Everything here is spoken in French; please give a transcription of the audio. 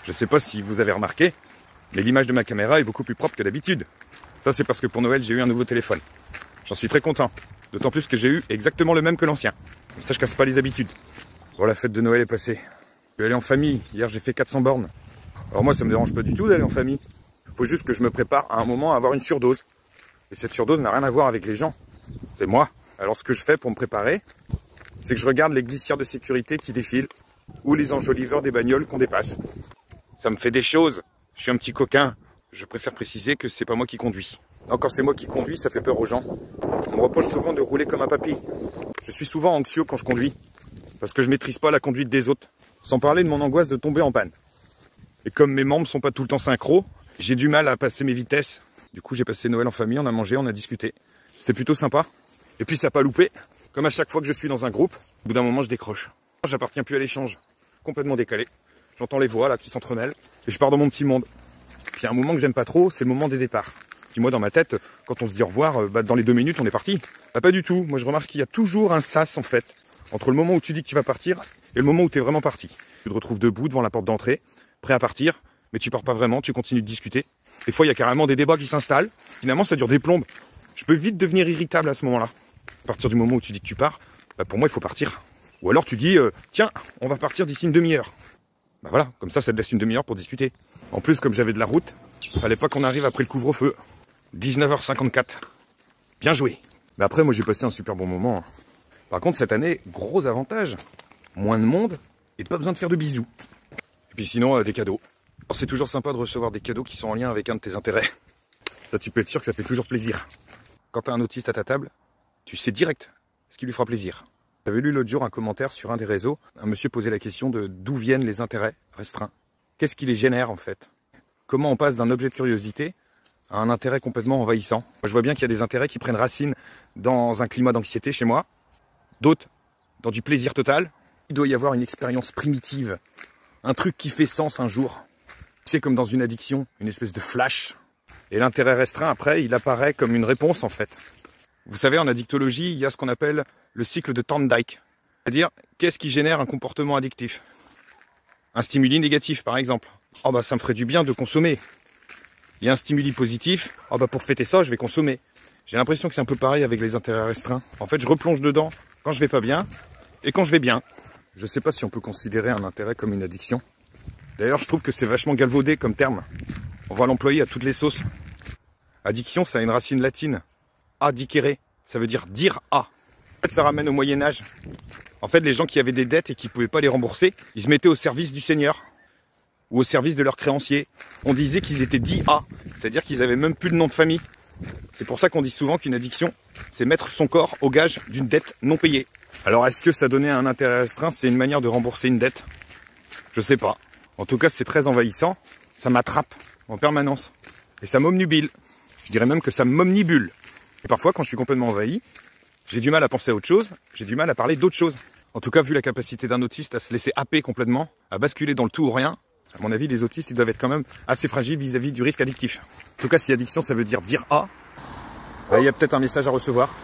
Je sais pas si vous avez remarqué, mais l'image de ma caméra est beaucoup plus propre que d'habitude. Ça, c'est parce que pour Noël, j'ai eu un nouveau téléphone. J'en suis très content. D'autant plus que j'ai eu exactement le même que l'ancien. Comme ça, je casse pas les habitudes. Bon, la fête de Noël est passée. Je vais aller en famille. Hier, j'ai fait 400 bornes. Alors moi, ça me dérange pas du tout d'aller en famille. Faut juste que je me prépare à un moment à avoir une surdose. Et cette surdose n'a rien à voir avec les gens. C'est moi. Alors, ce que je fais pour me préparer, c'est que je regarde les glissières de sécurité qui défilent ou les enjoliveurs des bagnoles qu'on dépasse. Ça me fait des choses. Je suis un petit coquin. Je préfère préciser que c'est pas moi qui conduis. Non, quand c'est moi qui conduis, ça fait peur aux gens. On me reproche souvent de rouler comme un papy. Je suis souvent anxieux quand je conduis. Parce que je maîtrise pas la conduite des autres. Sans parler de mon angoisse de tomber en panne. Et comme mes membres sont pas tout le temps synchro, j'ai du mal à passer mes vitesses. Du coup, j'ai passé Noël en famille, on a mangé, on a discuté. C'était plutôt sympa. Et puis ça n'a pas loupé. Comme à chaque fois que je suis dans un groupe, au bout d'un moment, je décroche. J'appartiens plus à l'échange. Complètement décalé. J'entends les voix là qui s'entremêlent. Et je pars dans mon petit monde. Puis un moment que j'aime pas trop, c'est le moment des départs. Puis moi, dans ma tête, quand on se dit au revoir, dans les 2 minutes, on est parti. Bah, pas du tout. Moi, je remarque qu'il y a toujours un sas, en fait, entre le moment où tu dis que tu vas partir et le moment où tu es vraiment parti. Tu te retrouves debout devant la porte d'entrée, prêt à partir, mais tu pars pas vraiment, tu continues de discuter. Des fois, il y a carrément des débats qui s'installent. Finalement, ça dure des plombes. Je peux vite devenir irritable à ce moment-là. À partir du moment où tu dis que tu pars, bah, pour moi, il faut partir. Ou alors tu dis, tiens, on va partir d'ici une demi-heure. Bah voilà, comme ça te laisse une demi-heure pour discuter. En plus, comme j'avais de la route, fallait pas qu'on arrive après le couvre-feu. 19h54. Bien joué. Mais après, moi, j'ai passé un super bon moment. Par contre, cette année, gros avantage. Moins de monde et pas besoin de faire de bisous. Et puis sinon, des cadeaux. Alors, c'est toujours sympa de recevoir des cadeaux qui sont en lien avec un de tes intérêts. Ça, tu peux être sûr que ça fait toujours plaisir. Quand t'as un autiste à ta table, tu sais direct ce qui lui fera plaisir. J'avais lu l'autre jour un commentaire sur un des réseaux. Un monsieur posait la question de d'où viennent les intérêts restreints. Qu'est-ce qui les génère en fait? Comment on passe d'un objet de curiosité à un intérêt complètement envahissant? Moi, je vois bien qu'il y a des intérêts qui prennent racine dans un climat d'anxiété chez moi. D'autres dans du plaisir total. Il doit y avoir une expérience primitive. Un truc qui fait sens un jour. C'est comme dans une addiction, une espèce de flash. Et l'intérêt restreint, après, il apparaît comme une réponse en fait. Vous savez, en addictologie, il y a ce qu'on appelle le cycle de Thorndike. C'est-à-dire, qu'est-ce qui génère un comportement addictif? Un stimuli négatif, par exemple. Oh bah ça me ferait du bien de consommer. Il y a un stimuli positif. Oh bah pour fêter ça, je vais consommer. J'ai l'impression que c'est un peu pareil avec les intérêts restreints. En fait, je replonge dedans quand je vais pas bien et quand je vais bien. Je sais pas si on peut considérer un intérêt comme une addiction. D'ailleurs, je trouve que c'est vachement galvaudé comme terme. On va l'employer à toutes les sauces. Addiction, ça a une racine latine. Adicere, ça veut dire dire à. En fait, ça ramène au Moyen-Âge. En fait, les gens qui avaient des dettes et qui pouvaient pas les rembourser, ils se mettaient au service du Seigneur ou au service de leurs créanciers. On disait qu'ils étaient dits à, c'est-à-dire qu'ils avaient même plus de nom de famille. C'est pour ça qu'on dit souvent qu'une addiction, c'est mettre son corps au gage d'une dette non payée. Alors, est-ce que ça donnait un intérêt restreint? C'est une manière de rembourser une dette? Je sais pas. En tout cas, c'est très envahissant. Ça m'attrape en permanence. Et ça m'omnubile. Je dirais même que ça m'omnibule. Et parfois, quand je suis complètement envahi, j'ai du mal à penser à autre chose, j'ai du mal à parler d'autre chose. En tout cas, vu la capacité d'un autiste à se laisser happer complètement, à basculer dans le tout ou rien, à mon avis, les autistes, ils doivent être quand même assez fragiles vis-à-vis du risque addictif. En tout cas, si addiction, ça veut dire à, il y a peut-être un message à recevoir.